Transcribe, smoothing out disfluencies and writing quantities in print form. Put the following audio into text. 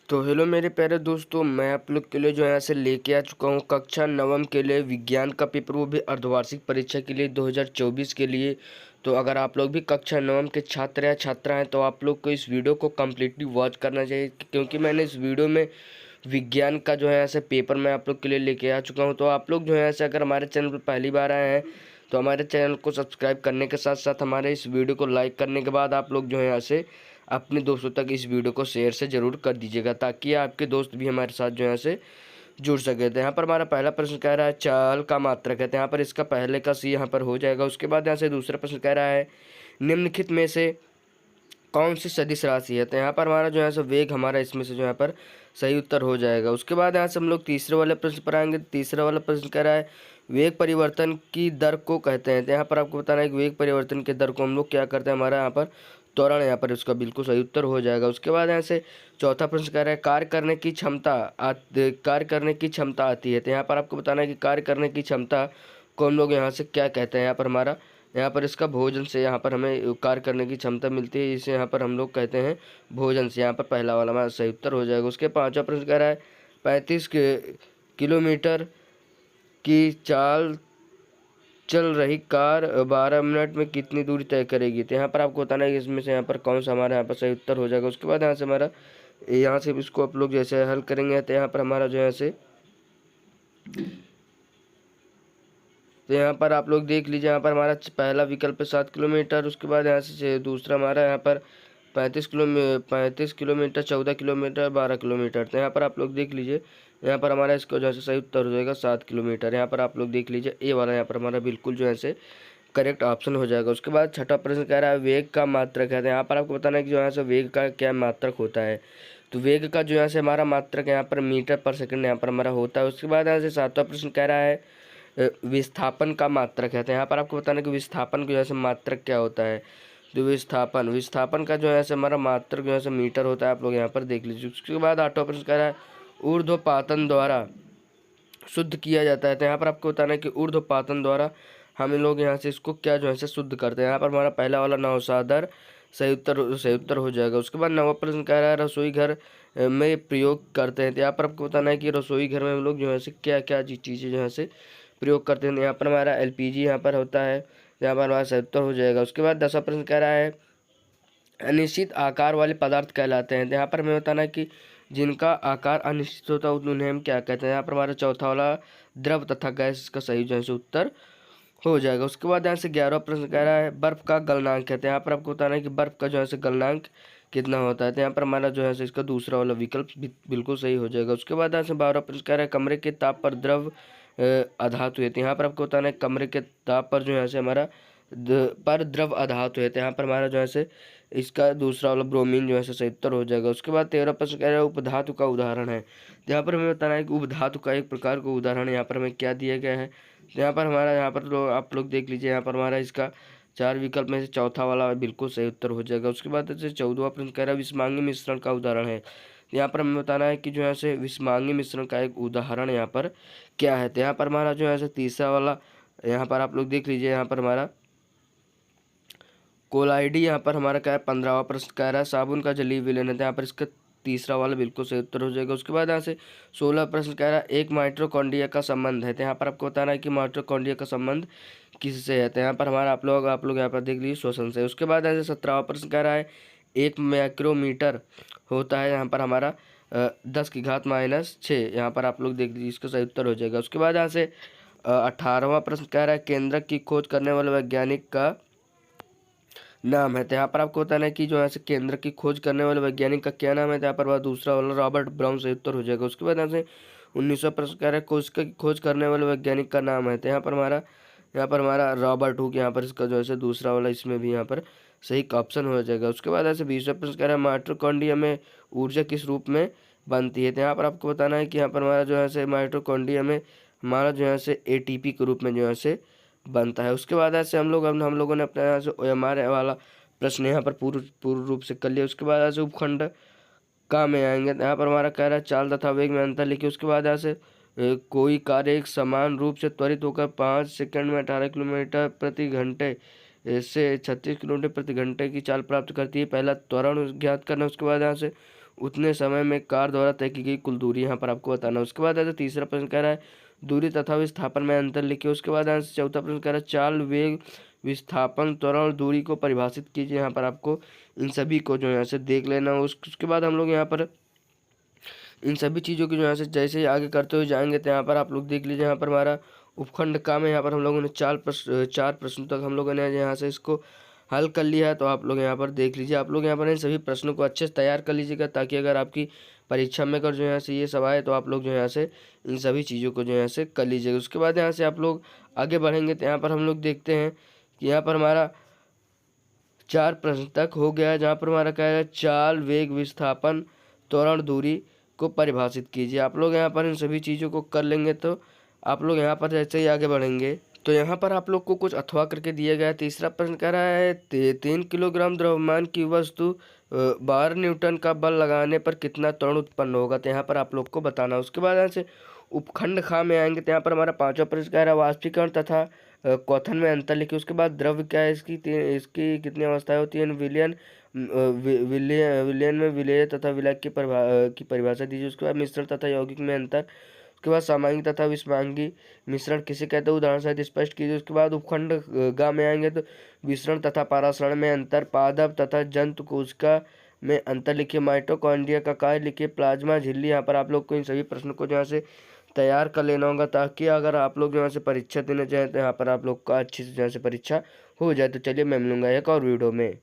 तो हेलो मेरे प्यारे दोस्तों, मैं आप लोग के लिए जो है यहाँ से लेके आ चुका हूँ कक्षा नवम के लिए विज्ञान का पेपर, वो भी अर्धवार्षिक परीक्षा के लिए 2024 के लिए। तो अगर आप लोग भी कक्षा नवम के छात्र या छात्रा हैं तो आप लोग को इस वीडियो को कम्प्लीटली वॉच करना चाहिए, क्योंकि मैंने इस वीडियो में विज्ञान का जो है ऐसे पेपर मैं आप लोग के लिए लेके आ चुका हूँ। तो आप लोग जो है ऐसे अगर हमारे चैनल पर पहली बार आए हैं तो हमारे चैनल को सब्सक्राइब करने के साथ साथ हमारे इस वीडियो को लाइक करने के बाद आप लोग जो है ऐसे अपने दोस्तों तक इस वीडियो को शेयर से ज़रूर कर दीजिएगा, ताकि आपके दोस्त भी हमारे साथ जो है से जुड़ सके। तो यहाँ पर हमारा पहला प्रश्न कह रहा है चाल का मात्रक है, तो यहाँ पर इसका पहले का सी यहाँ पर हो जाएगा। उसके बाद यहाँ से दूसरा प्रश्न कह रहा है निम्नलिखित में से कौन सी सदिश राशि है, तो यहाँ पर हमारा जो है सो वेग हमारा इसमें से जो यहाँ पर सही उत्तर हो जाएगा। उसके बाद यहाँ से हम लोग तीसरे वाले प्रश्न पर आएंगे। तीसरा वाला प्रश्न कह रहा है वेग परिवर्तन की दर को कहते हैं, तो यहाँ पर आपको बताना है कि वेग परिवर्तन की दर को हम लोग क्या करते हैं, हमारा यहाँ पर त्वरण, यहाँ पर उसका बिल्कुल सही उत्तर हो जाएगा। उसके बाद यहाँ से चौथा प्रश्न कह रहा है कार्य करने की क्षमता आती है, तो यहाँ पर आपको बताना है कि कार्य करने की क्षमता को हम लोग यहाँ से क्या कहते हैं। यहाँ पर हमारा यहाँ पर इसका भोजन से यहाँ पर हमें कार्य करने की क्षमता मिलती है, इसे यहाँ पर हम लोग कहते हैं भोजन से। यहाँ पर पहला वाला हमारा सही उत्तर हो जाएगा। उसके पांचवा प्रश्न कह रहा है 35 किलोमीटर की चाल चल रही कार 12 मिनट में कितनी दूरी तय करेगी, तो यहाँ पर आपको बताना है कि इसमें से यहाँ पर कौन सा हमारा यहाँ पर सही उत्तर हो जाएगा। उसके बाद यहाँ से हमारा यहाँ से इसको आप लोग जैसे हल करेंगे तो यहाँ पर हमारा जो है से तो यहाँ पर आप लोग देख लीजिए, यहाँ पर हमारा पहला विकल्प है 7 किलोमीटर। उसके बाद यहाँ से दूसरा हमारा यहाँ पर 35 किलोमीटर 14 किलोमीटर 12 किलोमीटर। तो यहाँ पर आप लोग देख लीजिए, यहाँ पर हमारा इसका जो है सही उत्तर हो जाएगा 7 किलोमीटर। यहाँ पर आप लोग देख लीजिए ए वाला यहाँ पर हमारा बिल्कुल जो है से करेक्ट ऑप्शन हो जाएगा। उसके बाद छठा प्रश्न कह रहा है वेग का मात्रक है, तो यहाँ पर आपको बताना है कि जो है से वेग का क्या मात्रक होता है। तो वेग का जो है से हमारा मात्रक यहाँ पर मीटर पर सेकंड यहाँ पर हमारा होता है। उसके बाद यहाँ से सातवां प्रश्न कह रहा है विस्थापन का मात्रक है, तो यहाँ पर आपको बताना है कि विस्थापन का जो है मात्रक क्या होता है। तो विस्थापन का जो है हमारा मात्रक जो है मीटर होता है, आप लोग यहाँ पर देख लीजिए। उसके बाद आठवां प्रश्न कह रहा है ऊर्ध्वपातन द्वारा शुद्ध किया जाता है, तो यहाँ पर आपको बताना है कि ऊर्ध्वपातन द्वारा हम लोग यहाँ से इसको क्या जो है शुद्ध करते हैं। यहाँ पर हमारा पहला वाला नवसादर सही उत्तर हो जाएगा। उसके बाद नवा प्रश्न कह रहा है रसोई घर में प्रयोग करते हैं, तो यहाँ पर आपको बताना है कि रसोई घर में हम लोग जो है क्या क्या चीज़ें जो है प्रयोग करते हैं। यहाँ पर हमारा एलपीजी यहाँ पर होता है, यहाँ पर हमारा सही उत्तर हो जाएगा। उसके बाद 10वां प्रश्न कह रहा है अनिश्चित आकार वाले पदार्थ कहलाते हैं, तो यहाँ पर हमें बताना है कि जिनका आकार अनिश्चित होता है उन्हें हम क्या कहते हैं। यहाँ पर हमारा चौथा वाला द्रव तथा गैस का सही जो है उत्तर हो जाएगा। उसके बाद यहाँ से 11वां प्रश्न कह रहा है बर्फ का गलनांक कहते हैं, यहाँ पर आपको बताना है कि बर्फ का जो है गलनांक कितना होता है, तो यहाँ पर हमारा जो है इसका दूसरा वाला विकल्प बिल्कुल सही हो जाएगा। उसके बाद यहाँ से 12वां प्रश्न कह रहा है कमरे के ताप पर द्रव अधातु है, तो यहाँ पर आपको बताना है कमरे के ताप पर जो है हमारा पर द्रव अधातु है, तो यहाँ पर हमारा जो है इसका दूसरा वाला ब्रोमीन जो है सही उत्तर हो जाएगा। उसके बाद 13वां प्रश्न कह रहा है उपधातु का उदाहरण है, तो यहाँ पर हमें बताना है कि उपधातु का एक प्रकार का उदाहरण यहाँ पर हमें क्या दिया गया है। तो यहाँ पर हमारा आप लोग देख लीजिए, यहाँ पर हमारा इसका 4 विकल्प में से चौथा वाला बिल्कुल सही उत्तर हो जाएगा। उसके बाद जैसे 14वां प्रश्न कह रहा है विषमांगी मिश्रण का उदाहरण है, यहाँ पर हमें बताना है कि जो है विषमांगी मिश्रण का एक उदाहरण यहाँ पर क्या है। तो यहाँ पर हमारा जो है तीसरा वाला यहाँ पर आप लोग देख लीजिए, यहाँ पर हमारा कोलाइडी यहाँ पर हमारा क्या है 15वां प्रश्न कह रहा है साबुन का जलीय विलयन है, तो यहाँ पर इसका तीसरा वाला बिल्कुल सही उत्तर हो जाएगा। उसके बाद यहाँ से 16वां प्रश्न कह रहा है एक माइटोकॉन्ड्रिया का संबंध है, तो यहाँ पर आपको बताना है कि माइटोकॉन्ड्रिया का संबंध किससे है, तो यहाँ पर हमारा आप लोग यहाँ पर देख लीजिए श्वसन से। उसके बाद यहाँ से 17वां प्रश्न कह रहा है 1 माइक्रोमीटर होता है, यहाँ पर हमारा 10⁻⁻⁶, यहाँ पर आप लोग देख लीजिए इसका सही उत्तर हो जाएगा। उसके बाद यहाँ से 18वां प्रश्न कह रहा है केंद्रक की खोज करने वाले वैज्ञानिक का नाम है, तो यहाँ पर आपको बताना है कि जो है केंद्र की खोज करने वाले वैज्ञानिक का क्या नाम है, तो यहाँ पर दूसरा वाला रॉबर्ट ब्राउन सही उत्तर हो जाएगा। उसके बाद यहाँ से 19वां प्रश्न कह रहा है खोज करने वाले वैज्ञानिक का नाम है, तो यहाँ पर हमारा रॉबर्ट हुक, यहाँ पर इसका जो है दूसरा वाला इसमें भी यहाँ पर सही ऑप्शन हो जाएगा। उसके बाद ऐसे 20वां प्रश्न कह रहा है माइटोकॉन्ड्रिया में ऊर्जा किस रूप में बनती है, तो यहाँ पर आपको बताना है कि यहाँ पर हमारा जो है माइटोकॉन्ड्रिया में हमारा जो है एटीपी के रूप में जो है बनता है। उसके बाद ऐसे हम लोगों ने अपने यहाँ से OMR वाला प्रश्न यहाँ पर पूर्ण रूप से कर लिया। उसके बाद ऐसे उपखंड का में आएंगे, यहाँ पर हमारा कह रहा है चाल तथा वेग में अंतर लिखिए। उसके बाद यहाँ से कोई कार्य एक समान रूप से त्वरित होकर 5 सेकंड में 18 किलोमीटर प्रति घंटे से 36 किलोमीटर प्रति घंटे की चाल प्राप्त करती है, पहला त्वरण ज्ञात करना। उसके बाद यहाँ से उतने समय में कार द्वारा तय की गई कुल दूरी यहाँ पर आपको बताना। उसके बाद है तीसरा प्रश्न कह रहा है दूरी तथा विस्थापन में अंतर लिखिए। उसके बाद यहाँ से चौथा प्रश्न कह रहा है चाल, वेग, विस्थापन, त्वरण और दूरी को परिभाषित कीजिए। यहाँ पर आपको इन सभी को जो यहाँ से देख लेना। उसके बाद हम लोग यहाँ पर इन सभी चीज़ों की जो यहाँ से जैसे ही आगे करते हुए जाएंगे तो यहाँ पर आप लोग देख लीजिए। यहाँ पर हमारा उपखंड का में यहाँ पर हम लोगों ने चार प्रश्न तक हम लोगों ने यहाँ से इसको हल कर लिया है। तो आप लोग यहाँ पर देख लीजिए। आप लोग यहाँ पर इन सभी प्रश्नों को अच्छे से तैयार कर लीजिएगा, ताकि अगर आपकी परीक्षा में अगर जो यहाँ से ये सब आए तो आप लोग जो यहाँ से इन सभी चीज़ों को जो यहाँ से कर लीजिएगा। उसके बाद यहाँ से आप लोग आगे बढ़ेंगे तो यहाँ पर हम लोग देखते हैं कि यहाँ पर हमारा 4 प्रश्न तक हो गया है, जहाँ पर हमारा क्या है चाल, वेग, विस्थापन, त्वरण, दूरी को परिभाषित कीजिए। आप लोग यहाँ पर इन सभी चीज़ों को कर लेंगे तो आप लोग यहाँ पर जैसे ही आगे बढ़ेंगे तो यहाँ पर आप लोग को कुछ अथवा करके दिया गया है। तीसरा प्रश्न कह रहा है 3 किलोग्राम द्रव्यमान की वस्तु 12 न्यूटन का बल लगाने पर कितना त्वरण उत्पन्न होगा, तो यहाँ पर आप लोग को बताना। उसके बाद यहाँ से उपखंड खा में आएंगे तो यहाँ पर हमारा पांचवा प्रश्न कह रहा है वाष्पीकरण तथा क्वथन में अंतर लिखिए। उसके बाद द्रव्य क्या है, इसकी कितनी अवस्थाएं होती हैं, विलयन में विलेय तथा विलय की परिभाषा दीजिए। उसके बाद मिश्रण तथा यौगिक में अंतर। उसके बाद समांगी तथा विषमांगी मिश्रण किसे कहते हैं, उदाहरण सहित स्पष्ट कीजिए। उसके बाद उपखंड ग में आएंगे तो विसरण तथा पारासरण में अंतर, पादप तथा जंतु कोशिका में अंतर लिखिए, माइटोकॉन्ड्रिया का कार्य लिखिए, प्लाज्मा झिल्ली। यहाँ पर आप लोग को इन सभी प्रश्नों को जहाँ से तैयार कर लेना होगा, ताकि अगर आप लोग यहाँ से परीक्षा देने जाएँ तो यहाँ पर आप लोग का अच्छी से जहाँ से परीक्षा हो जाए। तो चलिए मैं मिलूंगा एक और वीडियो में।